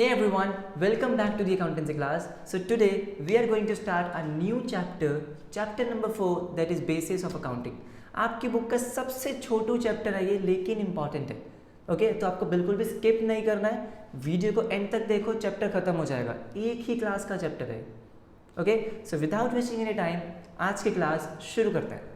Hey everyone, welcome back to the accountancy class. So today we are going to start a new chapter number 4 that is basis of accounting. आपकी book का सबसे छोटू chapter है ये लेकिन important है. Okay तो आपको बिल्कुल भी स्किप नहीं करना है, वीडियो को एंड तक देखो, चैप्टर खत्म हो जाएगा, एक ही क्लास का चैप्टर है. Okay so without wasting any time आज की क्लास शुरू करते हैं.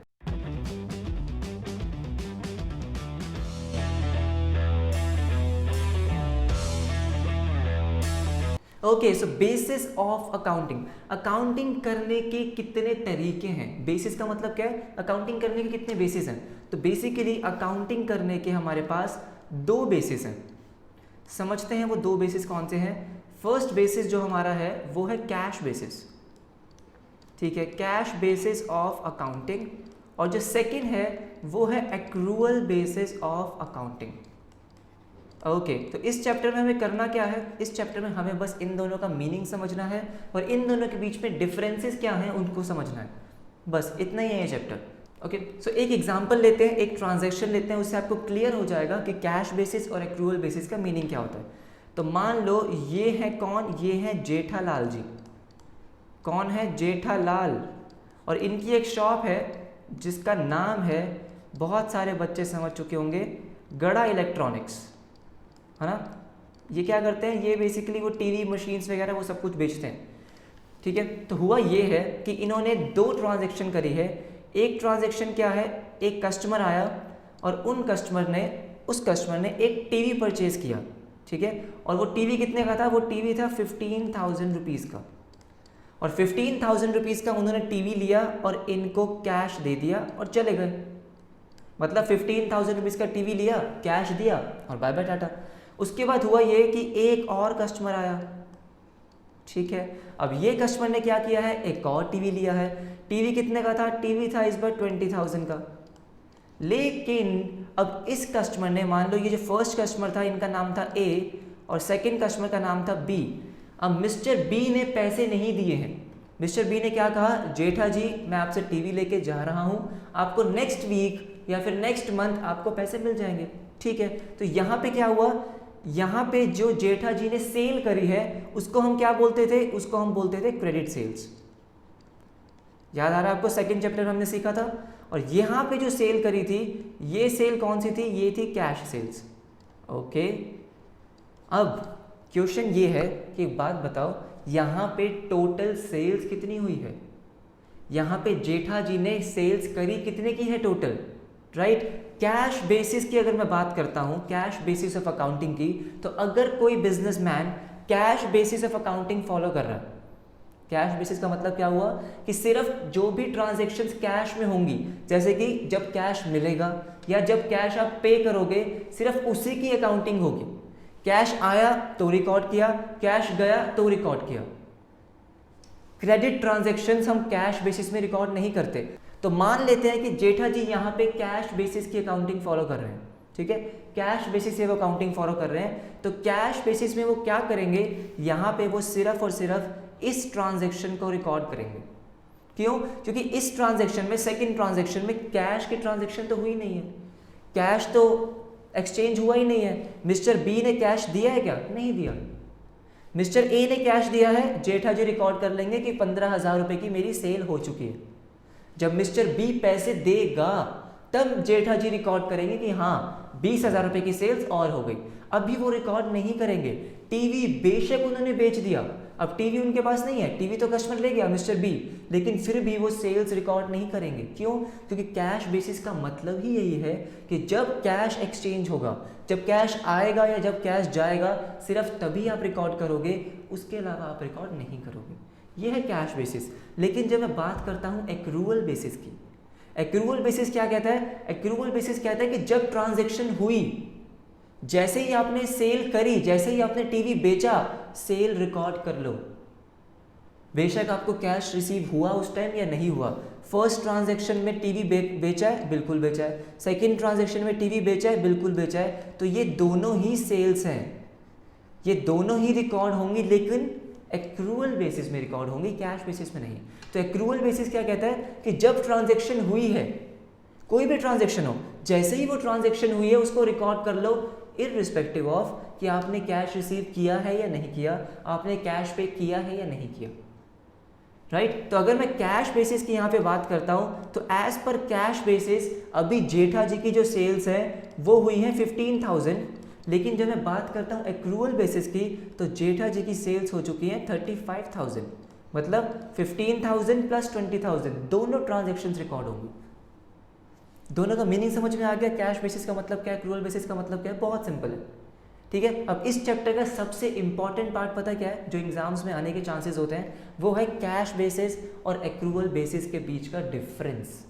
Okay so basis of accounting. Accounting करने के कितने तरीके हैं? बेसिस का मतलब क्या है? अकाउंटिंग करने के कितने बेसिस हैं? तो बेसिकली अकाउंटिंग करने के हमारे पास दो बेसिस हैं. समझते हैं वो दो बेसिस कौन से हैं. फर्स्ट बेसिस जो हमारा है वो है कैश बेसिस. ठीक है, कैश बेसिस ऑफ अकाउंटिंग. और जो सेकंड है वो है accrual basis of accounting. Okay तो इस चैप्टर में हमें करना क्या है? इस चैप्टर में हमें बस इन दोनों का मीनिंग समझना है और इन दोनों के बीच में डिफरेंसेस क्या हैं उनको समझना है. बस इतना ही है ये चैप्टर. ओके सो एक एग्जांपल लेते हैं, एक ट्रांजैक्शन लेते हैं, उससे आपको क्लियर हो जाएगा कि कैश बेसिस और एक्रूअल बेसिस का मीनिंग क्या होता है. तो मान लो ये है कौन? ये है जेठालाल जी. कौन है? जेठालाल. और इनकी एक शॉप है जिसका नाम है, बहुत सारे बच्चे समझ चुके होंगे, गड़ा इलेक्ट्रॉनिक्स, है ना. ये क्या करते हैं? ये बेसिकली वो टीवी मशीन्स वगैरह वो सब कुछ बेचते हैं. ठीक है, तो हुआ ये है कि इन्होंने दो ट्रांजैक्शन करी है. एक ट्रांजैक्शन क्या है, एक कस्टमर आया और उस कस्टमर ने एक टीवी परचेज किया. ठीक है, और वो टीवी कितने का था? वो टीवी था 15,000 रुपीज़ का. और 15,000 रुपीज़ का उन्होंने टीवी लिया और इनको कैश दे दिया और चले गए. मतलब 15,000 रुपीज़ का टीवी लिया, कैश दिया और बाय बाय टाटा. उसके बाद हुआ ये कि एक और कस्टमर आया. ठीक है, अब ये कस्टमर ने क्या किया है? एक और टीवी लिया है. टीवी कितने का था? टीवी था इस बार 20,000 का. लेकिन अब इस कस्टमर ने, मान लो ये जो फर्स्ट कस्टमर था इनका नाम था ए और सेकंड कस्टमर का नाम था बी. अब मिस्टर बी ने पैसे नहीं दिए हैं. मिस्टर बी ने क्या कहा? जेठा जी मैं आपसे टीवी लेके जा रहा हूँ, आपको नेक्स्ट वीक या फिर नेक्स्ट मंथ आपको पैसे मिल जाएंगे. ठीक है, तो यहाँ पे क्या हुआ? यहाँ पे जो जेठा जी ने सेल करी है उसको हम क्या बोलते थे? उसको हम बोलते थे क्रेडिट सेल्स. याद आ रहा है आपको? सेकंड चैप्टर में हमने सीखा था. और यहाँ पे जो सेल करी थी, ये सेल कौन सी थी? ये थी कैश सेल्स. ओके, अब क्वेश्चन ये है कि एक बात बताओ, यहाँ पे टोटल सेल्स कितनी हुई है? यहाँ पे जेठा जी ने सेल्स करी कितने की है टोटल? राइट, कैश बेसिस की अगर मैं बात करता हूँ, कैश बेसिस ऑफ अकाउंटिंग की, तो अगर कोई businessman cash basis of accounting follow कर रहा है, कैश बेसिस का मतलब क्या हुआ कि सिर्फ जो भी ट्रांजैक्शंस कैश में होंगी, जैसे कि जब कैश मिलेगा या जब कैश आप पे करोगे, सिर्फ उसी की अकाउंटिंग होगी. कैश आया तो रिकॉर्ड किया, कैश गया तो रिकॉर्ड किया. क्रेडिट ट्रांजैक्शंस हम कैश बेसिस में रिकॉर्ड नहीं करते. तो मान लेते हैं कि जेठा जी यहाँ पे कैश बेसिस की अकाउंटिंग फॉलो कर रहे हैं. ठीक है, कैश बेसिस से वो अकाउंटिंग फॉलो कर रहे हैं. तो कैश बेसिस में वो क्या करेंगे? यहाँ पे वो सिर्फ और सिर्फ इस ट्रांजैक्शन को रिकॉर्ड करेंगे. क्यों? क्योंकि इस ट्रांजैक्शन में, सेकंड ट्रांजैक्शन में कैश की ट्रांजैक्शन तो हुई नहीं है, कैश तो एक्सचेंज हुआ ही नहीं है. मिस्टर बी ने कैश दिया है क्या? नहीं दिया. मिस्टर ए ने कैश दिया है, जेठा जी रिकॉर्ड कर लेंगे कि 15,000 रुपये की मेरी सेल हो चुकी है. जब मिस्टर बी पैसे देगा तब जेठा जी रिकॉर्ड करेंगे कि हाँ 20,000 रुपये की सेल्स और हो गई. अभी वो रिकॉर्ड नहीं करेंगे. टीवी बेशक उन्होंने बेच दिया, अब टीवी उनके पास नहीं है, टीवी तो कस्टमर ले गया मिस्टर बी, लेकिन फिर भी वो सेल्स रिकॉर्ड नहीं करेंगे. क्यों? क्योंकि कैश बेसिस का मतलब ही यही है कि जब कैश एक्सचेंज होगा, जब कैश आएगा या जब कैश जाएगा, सिर्फ तभी आप रिकॉर्ड करोगे, उसके अलावा आप रिकॉर्ड नहीं करोगे. ये है कैश बेसिस. लेकिन जब मैं बात करता हूँ एक्रूअल बेसिस की, एक्रूअल बेसिस क्या कहता है? एक्रूअल बेसिस कहता है कि जब ट्रांजैक्शन हुई, जैसे ही आपने सेल करी, जैसे ही आपने टीवी बेचा, सेल रिकॉर्ड कर लो. बेशक आपको कैश रिसीव हुआ उस टाइम या नहीं हुआ. फर्स्ट ट्रांजैक्शन में टीवी बेचा है, बिल्कुल बेचा है. सेकंड ट्रांजैक्शन में टीवी बेचा है, बिल्कुल बेचा है. तो ये दोनों ही सेल्स हैं, ये दोनों ही रिकॉर्ड होंगी, लेकिन एक्रूअल बेसिस में रिकॉर्ड होंगी, कैश बेसिस में नहीं. तो एक्रूअल बेसिस क्या कहता है कि जब ट्रांजैक्शन हुई है, कोई भी ट्रांजैक्शन हो, जैसे ही वो ट्रांजैक्शन हुई है उसको रिकॉर्ड कर लो, इररिस्पेक्टिव ऑफ कि आपने कैश रिसीव किया है या नहीं किया, आपने कैश पे किया है या नहीं किया, राइट। तो अगर मैं कैश बेसिस की यहाँ पे बात करता हूँ तो एज पर कैश बेसिस अभी जेठा जी की जो सेल्स है वो हुई है 15,000, लेकिन जब मैं बात करता हूँ एक्रूअल बेसिस की तो जेठा जी की सेल्स हो चुकी है 35,000, मतलब 15,000 प्लस 20,000 दोनों ट्रांजेक्शन्स रिकॉर्ड होंगी। दोनों का मीनिंग समझ में आ गया? कैश बेसिस का मतलब क्या है, एक्रूअल बेसिस का मतलब क्या है? बहुत सिंपल है, ठीक है। अब इस चैप्टर का सबसे इंपॉर्टेंट पार्ट पता क्या है जो एग्जाम्स में आने के चांसेस होते हैं, वो है कैश बेसिस और एक्रूअल बेसिस के बीच का डिफरेंस,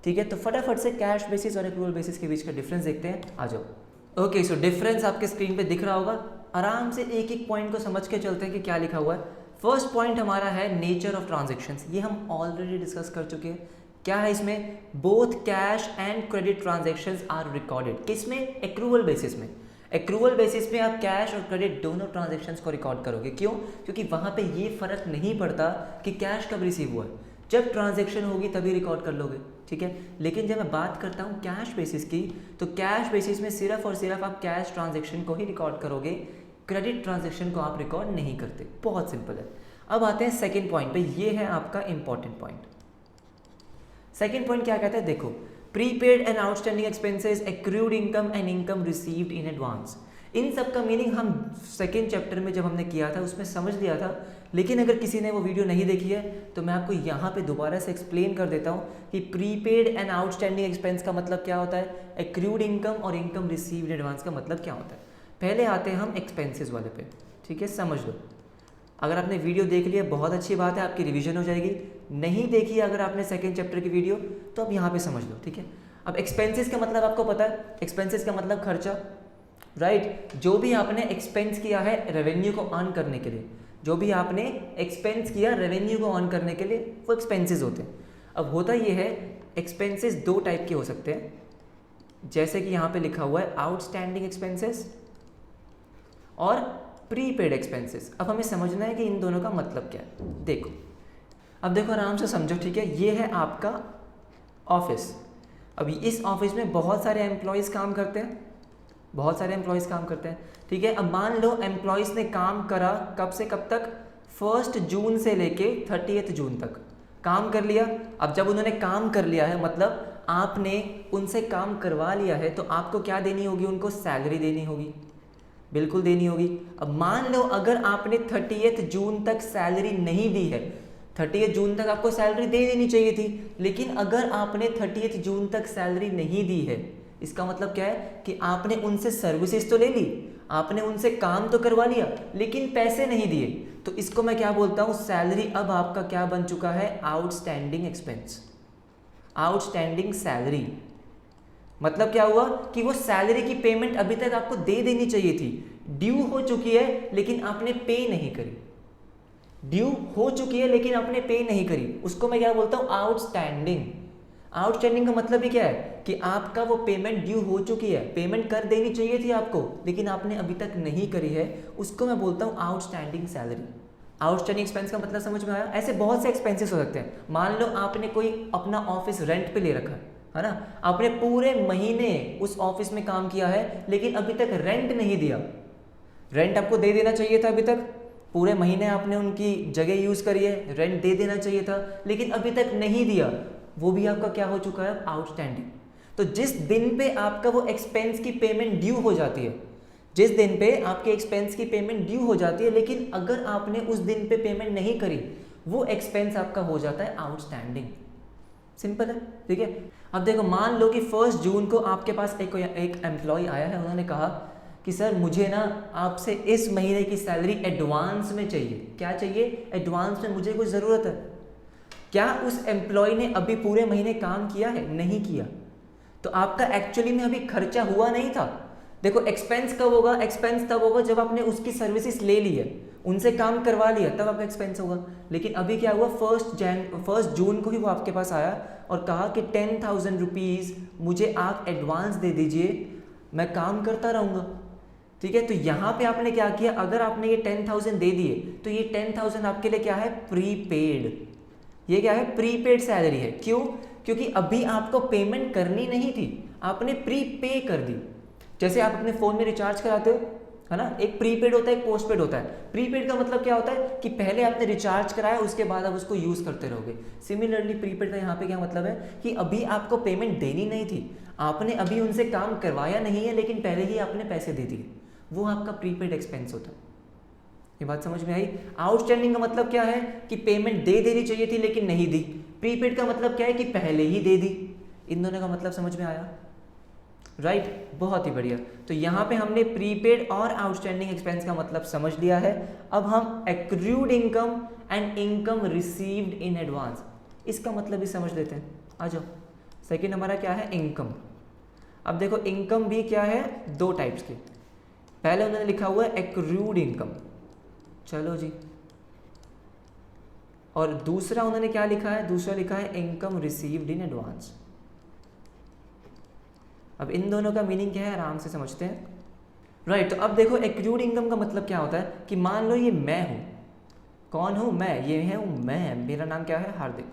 ठीक है। तो फटाफट से कैश बेसिस और एक्रूअल बेसिस के बीच का डिफरेंस देखते हैं, आ जाओ। ओके, सो डिफरेंस आपके स्क्रीन पे दिख रहा होगा, आराम से एक एक पॉइंट को समझ के चलते हैं कि क्या लिखा हुआ है। फर्स्ट पॉइंट हमारा है नेचर ऑफ ट्रांजेक्शन्स, ये हम ऑलरेडी डिस्कस कर चुके हैं। क्या है इसमें? Both cash and credit transactions are recorded. किसमें? एक्रूअल बेसिस में। एक्रूअल बेसिस पे आप कैश और क्रेडिट दोनों ट्रांजेक्शन्स को रिकॉर्ड करोगे। क्यों? क्योंकि वहाँ पे ये फर्क नहीं पड़ता कि कैश कब रिसीव हुआ है, जब ट्रांजेक्शन होगी तभी रिकॉर्ड कर लोगे, ठीक है। लेकिन जब मैं बात करता हूँ कैश बेसिस की, तो कैश बेसिस में सिर्फ और सिर्फ आप कैश ट्रांजेक्शन को ही रिकॉर्ड करोगे, क्रेडिट ट्रांजेक्शन को आप रिकॉर्ड नहीं करते। बहुत सिंपल है। अब आते हैं सेकेंड पॉइंट पे, ये है आपका इंपॉर्टेंट पॉइंट। सेकेंड पॉइंट क्या कहता है? देखो, prepaid and outstanding expenses, accrued income and income received in advance. इन सब का मीनिंग हम सेकेंड चैप्टर में जब हमने किया था उसमें समझ लिया था, लेकिन अगर किसी ने वो वीडियो नहीं देखी है तो मैं आपको यहाँ पे दोबारा से एक्सप्लेन कर देता हूँ कि प्रीपेड एंड आउटस्टैंडिंग एक्सपेंस का मतलब क्या होता है, एक्रूड इनकम और इनकम रिसीव्ड एडवांस का मतलब क्या होता है। पहले आते हैं हम एक्सपेंसेस वाले पे, ठीक है, समझ लो। अगर आपने वीडियो देख लिया बहुत अच्छी बात है, आपकी रिवीजन हो जाएगी। नहीं देखी अगर आपने सेकेंड चैप्टर की वीडियो तो अब यहाँ पे समझ लो, ठीक है। अब एक्सपेंसेस का मतलब आपको पता है, एक्सपेंसेस का मतलब खर्चा, राइट। जो भी आपने एक्सपेंस किया है रेवेन्यू को अर्न करने के लिए, जो भी आपने एक्सपेंस किया रेवेन्यू को अर्न करने के लिए, वो एक्सपेंसेस होते हैं। अब होता ये है, एक्सपेंसेस दो टाइप के हो सकते हैं, जैसे कि यहाँ पे लिखा हुआ है आउटस्टैंडिंग एक्सपेंसेस और प्रीपेड एक्सपेंसेस। अब हमें समझना है कि इन दोनों का मतलब क्या है। देखो, अब देखो आराम से समझो, ठीक है। ये है आपका ऑफिस। अभी इस ऑफिस में बहुत सारे एम्प्लॉयज़ काम करते हैं, बहुत सारे एम्प्लॉयज़ काम करते हैं, ठीक है। अब मान लो एम्प्लॉयज़ ने काम करा कब से कब तक, 1 जून से लेके 30 जून तक काम कर लिया। अब जब उन्होंने काम कर लिया है, मतलब आपने उनसे काम करवा लिया है, तो आपको क्या देनी होगी? उनको सैलरी देनी होगी, बिल्कुल देनी होगी। अब मान लो अगर आपने 30 जून तक सैलरी नहीं दी है, 30 जून तक आपको सैलरी दे देनी चाहिए थी, लेकिन अगर आपने 30 जून तक सैलरी नहीं दी है, इसका मतलब क्या है कि आपने उनसे सर्विसेज तो ले ली, आपने उनसे काम तो करवा लिया, लेकिन पैसे नहीं दिए। तो इसको मैं क्या बोलता हूँ? सैलरी अब आपका क्या बन चुका है? Outstanding expense, outstanding salary. मतलब क्या हुआ कि वो सैलरी की पेमेंट अभी तक आपको दे देनी चाहिए थी, ड्यू हो चुकी है लेकिन आपने पे नहीं करी, ड्यू हो चुकी है लेकिन आपने पे नहीं करी, उसको मैं क्या बोलता हूँ? आउटस्टैंडिंग। आउटस्टैंडिंग का मतलब ही क्या है कि आपका वो पेमेंट ड्यू हो चुकी है, पेमेंट कर देनी चाहिए थी आपको, लेकिन आपने अभी तक नहीं करी है, उसको मैं बोलता हूँ आउटस्टैंडिंग सैलरी। आउटस्टैंडिंग एक्सपेंस का मतलब समझ में आया? ऐसे बहुत से एक्सपेंसेस हो सकते हैं। मान लो आपने कोई अपना ऑफिस रेंट पे ले रखा है ना, आपने पूरे महीने उस ऑफिस में काम किया है लेकिन अभी तक रेंट नहीं दिया। रेंट आपको दे देना चाहिए था, अभी तक पूरे महीने आपने उनकी जगह यूज़ करी है, रेंट दे देना चाहिए था, लेकिन अभी तक नहीं दिया, वो भी आपका क्या हो चुका है? आउटस्टैंडिंग। तो जिस दिन पे आपका वो एक्सपेंस की पेमेंट ड्यू हो जाती है, जिस दिन पे आपके एक्सपेंस की पेमेंट ड्यू हो जाती है, लेकिन अगर आपने उस दिन पे पेमेंट नहीं करी, वो एक्सपेंस आपका हो जाता है आउटस्टैंडिंग। सिंपल है, ठीक है। अब देखो, मान लो कि 1 जून को आपके पास एक एम्प्लॉय आया है, उन्होंने कहा कि सर मुझे ना आपसे इस महीने की सैलरी एडवांस में चाहिए। क्या चाहिए? एडवांस में, मुझे कुछ ज़रूरत है। क्या उस एम्प्लॉय ने अभी पूरे महीने काम किया है? नहीं किया, तो आपका एक्चुअली में अभी खर्चा हुआ नहीं था। देखो, एक्सपेंस कब होगा? एक्सपेंस तब होगा जब आपने उसकी सर्विसेज ले ली है, उनसे काम करवा लिया, तब आपका एक्सपेंस होगा। लेकिन अभी क्या हुआ? 1 जून को ही वो आपके पास आया और कहा कि 10,000 रुपीज़ मुझे आप एडवांस दे दीजिए, मैं काम करता रहूँगा, ठीक है। तो यहाँ पे आपने क्या किया? अगर आपने ये 10,000 दे दिए तो ये 10,000 आपके लिए क्या है? प्रीपेड। ये क्या है? प्रीपेड सैलरी है। क्यों? क्योंकि अभी आपको पेमेंट करनी नहीं थी, आपने प्री पे कर दी। जैसे आप अपने फ़ोन में रिचार्ज कराते हो, है ना। एक प्रीपेड होता है, एक पोस्टपेड होता है। प्रीपेड का मतलब क्या होता है कि पहले आपने रिचार्ज कराया, उसके बाद आप उसको यूज़ करते रहोगे। सिमिलरली प्रीपेड का यहाँ पे क्या मतलब है कि अभी आपको पेमेंट देनी नहीं थी, आपने अभी उनसे काम करवाया नहीं है, लेकिन पहले ही आपने पैसे दे दिए, वो आपका प्रीपेड एक्सपेंस होता है। ये बात समझ में आई। आउटस्टैंडिंग का मतलब क्या है कि पेमेंट दे देनी चाहिए थी लेकिन नहीं दी। प्रीपेड का मतलब क्या है कि पहले ही दे दी। इन दोनों का मतलब समझ में आया, राइट बहुत ही बढ़िया। तो यहाँ पे हमने प्रीपेड और आउटस्टैंडिंग एक्सपेंस का मतलब समझ लिया है। अब हम accrued income and income received in advance, इसका मतलब भी समझ लेते हैं। आ जाओ, सेकेंड हमारा क्या है, इनकम। अब देखो इनकम भी क्या है, दो टाइप्स की। पहले उन्होंने लिखा हुआ है एक्रूड इनकम, चलो जी, और दूसरा उन्होंने क्या लिखा है, दूसरा लिखा है इनकम रिसीव्ड इन एडवांस। अब इन दोनों का मीनिंग क्या है आराम से समझते हैं, राइट। तो अब देखो एक्रूड इनकम का मतलब क्या होता है कि मान लो ये मैं हूँ, कौन हूँ मैं, ये है मैं, मेरा नाम क्या है, हार्दिक,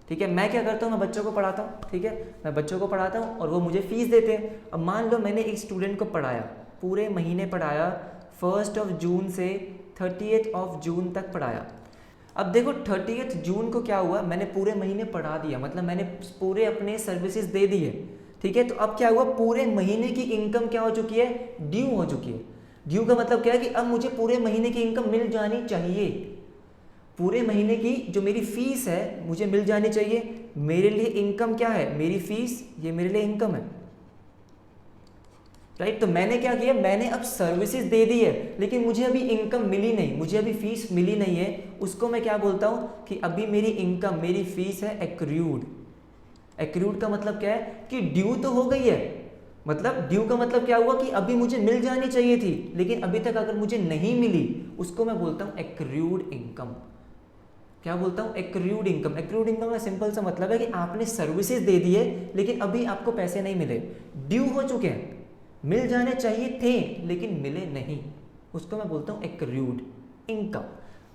ठीक है। मैं क्या करता हूँ, मैं बच्चों को पढ़ाता हूँ, ठीक है, मैं बच्चों को पढ़ाता हूँ और वो मुझे फीस देते हैं। अब मान लो मैंने एक स्टूडेंट को पढ़ाया, पूरे महीने पढ़ाया, 1 जून से 30 जून तक पढ़ाया। अब देखो 30 जून को क्या हुआ, मैंने पूरे महीने पढ़ा दिया, मतलब मैंने पूरे अपने सर्विसेज दे दी है, ठीक है। तो अब क्या हुआ, पूरे महीने की इनकम क्या हो चुकी है, ड्यू हो चुकी है। ड्यू का मतलब क्या है कि अब मुझे पूरे महीने की इनकम मिल जानी चाहिए, पूरे महीने की जो मेरी फीस है मुझे मिल जानी चाहिए। मेरे लिए इनकम क्या है, मेरी फीस, ये मेरे लिए इनकम है, राइट। तो मैंने क्या किया, मैंने अब सर्विसेज दे दी है लेकिन मुझे अभी इनकम मिली नहीं, मुझे अभी फीस मिली नहीं है, उसको मैं क्या बोलता हूँ कि अभी मेरी इनकम, मेरी फीस है एक्रूड। एक्रूड का मतलब क्या है कि ड्यू तो हो गई है, मतलब ड्यू का मतलब क्या हुआ कि अभी मुझे मिल जानी चाहिए थी लेकिन अभी तक अगर मुझे नहीं मिली, उसको मैं बोलता हूँ एक्रूड इनकम। क्या बोलता हूँ, एक्रूड इनकम। एक्रूड इनकम का सिंपल सा मतलब है कि आपने सर्विसेज दे दी है लेकिन अभी आपको पैसे नहीं मिले, ड्यू हो चुके हैं, मिल जाने चाहिए थे लेकिन मिले नहीं, उसको मैं बोलता हूँ एक्रूड इनकम।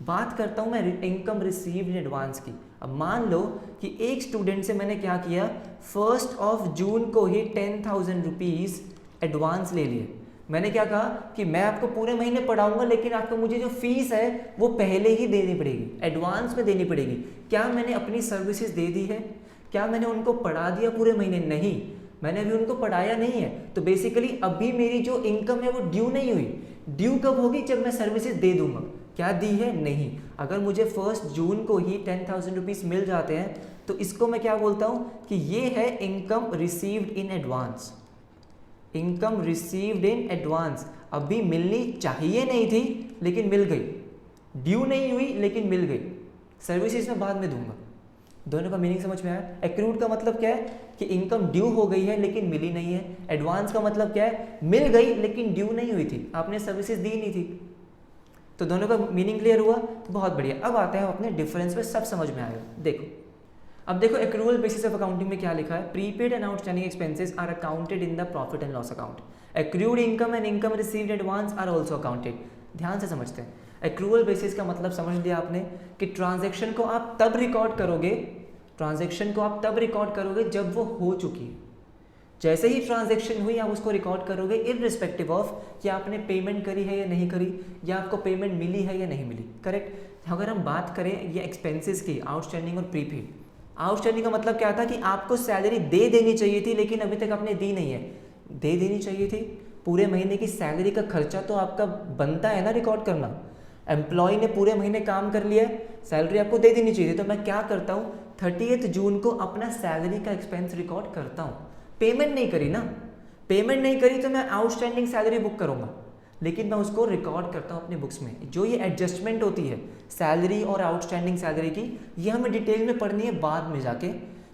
बात करता हूँ मैं इनकम रिसीव्ड इन एडवांस की। अब मान लो कि एक स्टूडेंट से मैंने क्या किया, 1 जून को ही 10,000 रुपीज़ एडवांस ले लिए। मैंने क्या कहा कि मैं आपको पूरे महीने पढ़ाऊंगा लेकिन आपको मुझे जो फीस है वो पहले ही देनी पड़ेगी, एडवांस में देनी पड़ेगी। क्या मैंने अपनी सर्विसेज दे दी है, क्या मैंने उनको पढ़ा दिया पूरे महीने, नहीं, मैंने अभी उनको पढ़ाया नहीं है। तो बेसिकली अभी मेरी जो इनकम है वो ड्यू नहीं हुई। ड्यू कब होगी, जब मैं सर्विसेज दे दूंगा। क्या दी है, नहीं। अगर मुझे 1 जून को ही 10,000 रुपीज़ मिल जाते हैं तो इसको मैं क्या बोलता हूँ कि ये है income received in advance. Income received in advance, अभी मिलनी चाहिए नहीं थी लेकिन मिल गई, ड्यू नहीं हुई लेकिन मिल गई, सर्विसेज में बाद में दूंगा। दोनों का मीनिंग समझ में आया। एक्रूड का मतलब क्या है कि इनकम ड्यू हो गई है लेकिन मिली नहीं है। एडवांस का मतलब क्या है, मिल गई लेकिन ड्यू नहीं हुई थी, आपने सर्विसेज दी नहीं थी। तो दोनों का मीनिंग क्लियर हुआ, बहुत बढ़िया। अब आते हैं अपने डिफरेंस पे, सब समझ में आएगा। देखो अब देखो एक्रूअल बेसिस ऑफ अकाउंटिंग में क्या लिखा है, prepaid and outstanding expenses are accounted in the profit and loss account. Accrued income and income received advance are also accounted. ध्यान से समझते हैं। एक्रूअल बेसिस का मतलब समझ लिया आपने कि ट्रांजेक्शन को आप तब रिकॉर्ड करोगे, ट्रांजेक्शन को आप तब रिकॉर्ड करोगे जब वो हो चुकी है। जैसे ही ट्रांजेक्शन हुई आप उसको रिकॉर्ड करोगे इररिस्पेक्टिव ऑफ कि आपने पेमेंट करी है या नहीं करी, या आपको पेमेंट मिली है या नहीं मिली, करेक्ट। अगर हम बात करें ये एक्सपेंसेस की, आउटस्टैंडिंग और प्रीपेड। आउटस्टैंडिंग का मतलब क्या था कि आपको सैलरी दे देनी चाहिए थी लेकिन अभी तक आपने दी नहीं है। दे देनी चाहिए थी, पूरे महीने की सैलरी का खर्चा तो आपका बनता है ना रिकॉर्ड करना। एम्प्लॉय ने पूरे महीने काम कर लिया, सैलरी आपको दे देनी चाहिए। तो मैं क्या करता हूँ, 30 जून को अपना सैलरी का एक्सपेंस रिकॉर्ड करता हूँ। पेमेंट नहीं करी ना, पेमेंट नहीं करी तो मैं आउटस्टैंडिंग सैलरी बुक करूँगा, लेकिन मैं उसको रिकॉर्ड करता हूँ अपने बुक्स में। जो ये एडजस्टमेंट होती है सैलरी और आउटस्टैंडिंग सैलरी की, ये हमें डिटेल में पढ़नी है बाद में जाके।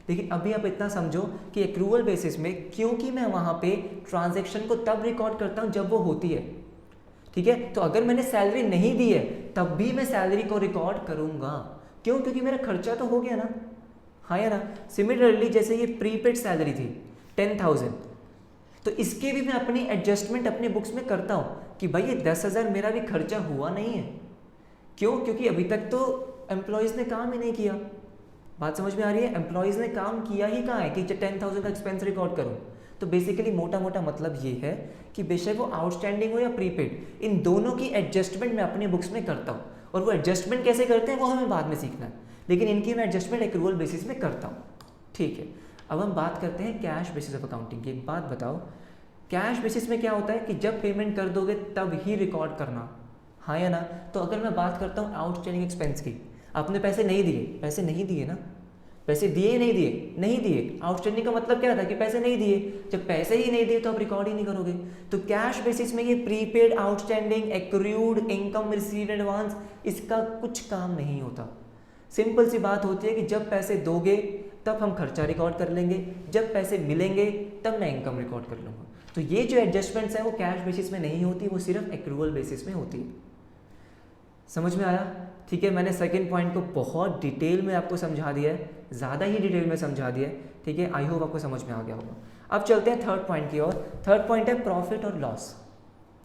लेकिन अभी आप इतना समझो कि एक्रूअल बेसिस में, क्योंकि मैं वहाँ पे ट्रांजैक्शन को तब रिकॉर्ड करता हूँ जब वो होती है, ठीक है। तो अगर मैंने सैलरी नहीं दी है तब भी मैं सैलरी को रिकॉर्ड करूँगा। क्यों, क्योंकि मेरा खर्चा तो हो गया ना, हाँ या ना। सिमिलरली जैसे ये प्रीपेड सैलरी थी 10,000, तो इसके भी मैं अपनी एडजस्टमेंट अपने बुक्स में करता हूँ कि भाई ये 10,000 मेरा भी खर्चा हुआ नहीं है। क्यों, क्योंकि अभी तक तो एम्प्लॉयज़ ने काम ही नहीं किया। बात समझ में आ रही है, एम्प्लॉयज़ ने काम किया ही कहाँ है कि 10,000 का एक्सपेंस रिकॉर्ड करूँ। तो बेसिकली मोटा मोटा मतलब ये है कि बेशक वो आउटस्टैंडिंग हो या प्रीपेड, इन दोनों की एडजस्टमेंट मैं अपनी बुक्स में करता हूँ, और वो एडजस्टमेंट कैसे करते हैं वो हमें बाद में सीखना है, लेकिन इनकी मैं एडजस्टमेंट एक्रूअल बेसिस में करता हूँ। ठीक है, अब हम बात करते हैं कैश बेसिस ऑफ अकाउंटिंग की। एक बात बताओ, कैश बेसिस में क्या होता है कि जब पेमेंट कर दोगे तब ही रिकॉर्ड करना, हाँ या ना? तो अगर मैं बात करता हूँ आउटस्टैंडिंग एक्सपेंस की, आपने पैसे नहीं दिए, पैसे नहीं दिए ना, पैसे दिए नहीं दिए, नहीं दिए, आउटस्टैंडिंग का मतलब क्या था कि पैसे नहीं दिए, जब पैसे ही नहीं दिए तो आप रिकॉर्ड ही नहीं करोगे। तो कैश बेसिस में ये prepaid, outstanding, accrued, income received advance, इसका कुछ काम नहीं होता। सिंपल सी बात होती है कि जब पैसे दोगे तब हम खर्चा रिकॉर्ड कर लेंगे, जब पैसे मिलेंगे तब मैं इनकम रिकॉर्ड कर लूँगा। तो ये जो एडजस्टमेंट्स हैं वो कैश बेसिस में नहीं होती, वो सिर्फ एक्रूअल बेसिस में होती है। समझ में आया? ठीक है, मैंने सेकंड पॉइंट को बहुत डिटेल में आपको समझा दिया है, ज़्यादा ही डिटेल में समझा दिया है। ठीक है, आई होप आपको समझ में आ गया होगा। अब चलते हैं थर्ड पॉइंट की ओर। थर्ड पॉइंट है प्रॉफिट और लॉस,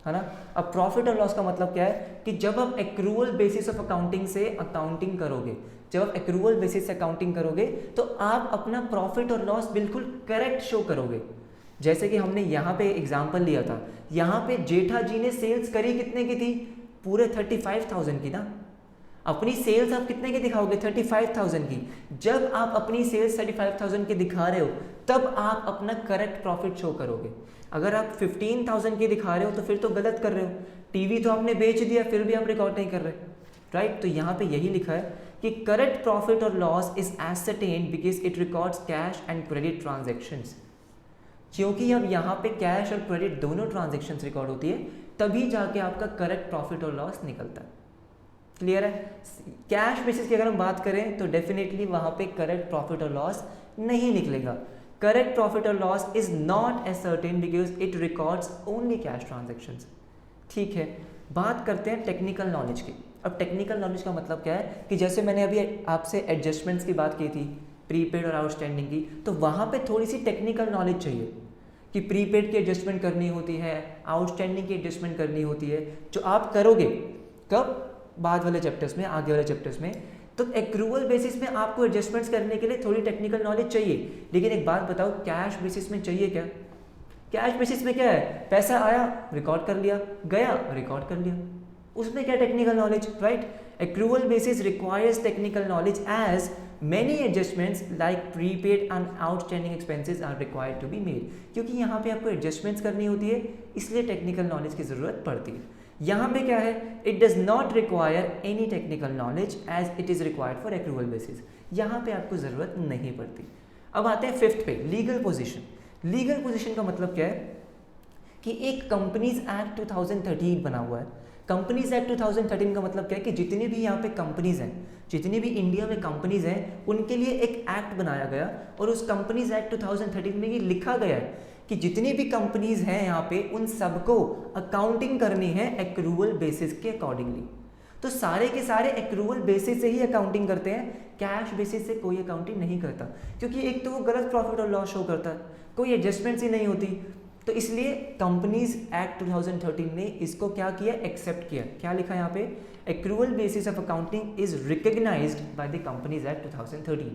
है ना? अब प्रॉफिट और लॉस का मतलब क्या है कि जब आप एक्रूअल बेसिस ऑफ अकाउंटिंग से अकाउंटिंग करोगे, जब आप एक्रूअल बेसिस से अकाउंटिंग करोगे तो आप अपना प्रॉफिट और लॉस बिल्कुल करेक्ट शो करोगे। जैसे कि हमने यहाँ पे एग्जाम्पल लिया था, यहाँ पे जेठा जी ने सेल्स करी कितने की थी? पूरे 35,000 की ना। अपनी सेल्स आप कितने की दिखाओगे? 35,000 की। जब आप अपनी सेल्स 35,000 की दिखा रहे हो तब आप अपना करेक्ट प्रॉफिट शो करोगे। अगर आप 15,000 की दिखा रहे हो तो फिर तो गलत कर रहे हो, टीवी तो आपने बेच दिया फिर भी आप रिकॉर्ड नहीं कर रहे, राइट? तो यहाँ पे यही लिखा है कि करेक्ट प्रॉफिट और loss is ascertained because it records cash and credit transactions. क्योंकि अब यहाँ पे कैश और क्रेडिट दोनों ट्रांजैक्शंस रिकॉर्ड होती है, तभी जाके आपका करेक्ट प्रॉफिट और लॉस निकलता है। क्लियर है? कैश बेसिस की अगर हम बात करें तो डेफिनेटली वहाँ पे करेक्ट प्रॉफिट और लॉस नहीं निकलेगा। करेक्ट प्रॉफिट और loss is not ascertain because it records only cash transactions. ठीक है, बात करते हैं टेक्निकल नॉलेज की। अब टेक्निकल नॉलेज का मतलब क्या है कि जैसे मैंने अभी आपसे एडजस्टमेंट्स की बात की थी, प्रीपेड और आउटस्टैंडिंग की, तो वहाँ पे थोड़ी सी टेक्निकल नॉलेज चाहिए कि प्रीपेड की एडजस्टमेंट करनी होती है, आउटस्टैंडिंग की एडजस्टमेंट करनी होती है, जो आप करोगे कब? बाद वाले चैप्टर्स में, आगे वाले चैप्टर्स में। तो एक्रूअल बेसिस में आपको एडजस्टमेंट्स करने के लिए थोड़ी टेक्निकल नॉलेज चाहिए, लेकिन एक बात बताओ, कैश बेसिस में चाहिए क्या? कैश बेसिस में क्या है? पैसा आया रिकॉर्ड कर लिया, गया रिकॉर्ड कर लिया, उसमें क्या technical knowledge, right? Accrual basis requires technical knowledge as many adjustments like prepaid and outstanding expenses are required to be made। क्योंकि यहाँ पे आपको एडजस्टमेंट्स करनी होती है, इसलिए टेक्निकल नॉलेज की ज़रूरत पड़ती है। यहाँ पे क्या है? It does not require any technical knowledge as it is required for accrual basis. यहाँ पे आपको ज़रूरत नहीं पड़ती। अब आते हैं फिफ्थ पे, लीगल पोजिशन। लीगल पोजिशन का मतलब क्या है कि एक कंपनीज एक्ट 2013 बना हुआ है। कंपनीज एक्ट 2013 का मतलब क्या है कि जितनी भी यहाँ पे कंपनीज हैं, जितनी भी इंडिया में कंपनीज हैं, उनके लिए एक एक्ट बनाया गया, और उस कंपनीज एक्ट 2013 में ये लिखा गया है कि जितनी भी कंपनीज हैं यहाँ पे उन सबको अकाउंटिंग करनी है एक्रूअल बेसिस के अकॉर्डिंगली। तो सारे के सारे एक्रूअल बेसिस से ही अकाउंटिंग करते हैं, कैश बेसिस से कोई अकाउंटिंग नहीं करता, क्योंकि एक तो वो गलत प्रॉफिट और लॉस शो करता है, कोई एडजस्टमेंट्स ही नहीं होती। तो इसलिए कंपनीज एक्ट 2013 ने इसको क्या किया? एक्सेप्ट किया। क्या लिखा है यहाँ पे? Accrual basis of accounting is recognized by the companies act 2013।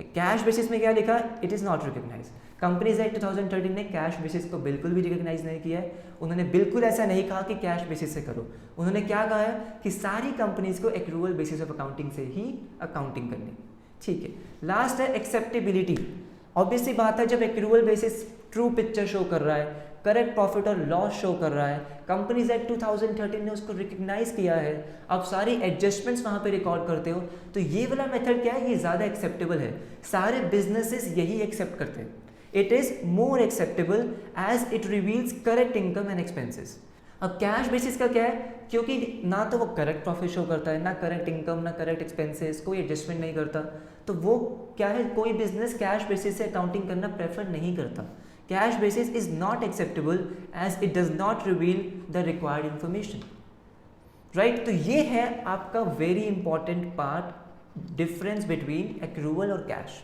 Cash basis में क्या लिखा? It is not recognize. Companies act 2013 ने कैश बेसिस को बिल्कुल भी रिकग्नाइज नहीं किया है। उन्होंने बिल्कुल ऐसा नहीं कहा कि कैश बेसिस से करो। उन्होंने क्या कहा है कि सारी कंपनीज को एक्रूअल बेसिस ऑफ अकाउंटिंग से ही अकाउंटिंग करनी। ठीक है, लास्ट है एक्सेप्टेबिलिटी। ऑब्वियसली बात है, जब accrual basis true picture show कर रहा है, करेक्ट प्रॉफिट और लॉस शो कर रहा है, कंपनीज एक्ट 2013 ने उसको रिकग्नाइज किया है, आप सारी एडजस्टमेंट्स वहाँ पे रिकॉर्ड करते हो, तो ये वाला मेथड क्या है? ये ज़्यादा एक्सेप्टेबल है, सारे बिजनेसेस यही एक्सेप्ट करते हैं। It is more acceptable as it reveals correct income and expenses. अब कैश बेसिस का क्या है? क्योंकि ना तो वो करेक्ट प्रॉफिट शो करता है, ना करेक्ट इनकम, ना करेक्ट एक्सपेंसेस, कोई एडजस्टमेंट नहीं करता, तो वो क्या है? कोई बिजनेस कैश बेसिस से अकाउंटिंग करना प्रेफर नहीं करता। Cash basis is not acceptable as it does not reveal the required information, right? तो ये है आपका very important part, difference between accrual और कैश।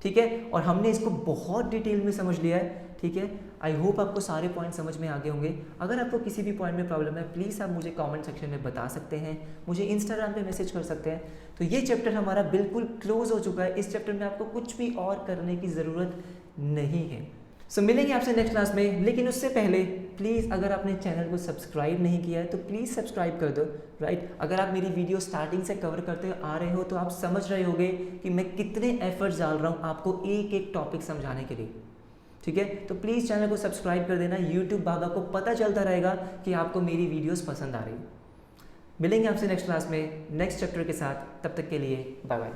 ठीक है, और हमने इसको बहुत डिटेल में समझ लिया है। ठीक है, आई होप आपको सारे पॉइंट समझ में आ गए होंगे। अगर आपको किसी भी पॉइंट में प्रॉब्लम है, प्लीज़ आप मुझे कमेंट सेक्शन में बता सकते हैं, मुझे इंस्टाग्राम पे मैसेज कर सकते हैं। तो ये चैप्टर हमारा बिल्कुल क्लोज हो चुका है। इस चैप्टर में आपको कुछ भी और करने की ज़रूरत नहीं है। सो मिलेंगे आपसे नेक्स्ट क्लास में, लेकिन उससे पहले प्लीज़ अगर आपने चैनल को सब्सक्राइब नहीं किया है तो प्लीज़ सब्सक्राइब कर दो, राइट। अगर आप मेरी वीडियो स्टार्टिंग से कवर करते आ रहे हो तो आप समझ रहे होगे कि मैं कितने एफर्ट्स डाल रहा हूँ आपको एक एक टॉपिक समझाने के लिए, ठीक है। तो प्लीज़ चैनल को सब्सक्राइब कर देना, यूट्यूब बाबा को पता चलता रहेगा कि आपको मेरी वीडियोज़ पसंद आ रही है। मिलेंगे आपसे नेक्स्ट क्लास में नेक्स्ट चैप्टर के साथ, तब तक के लिए बाय बाय।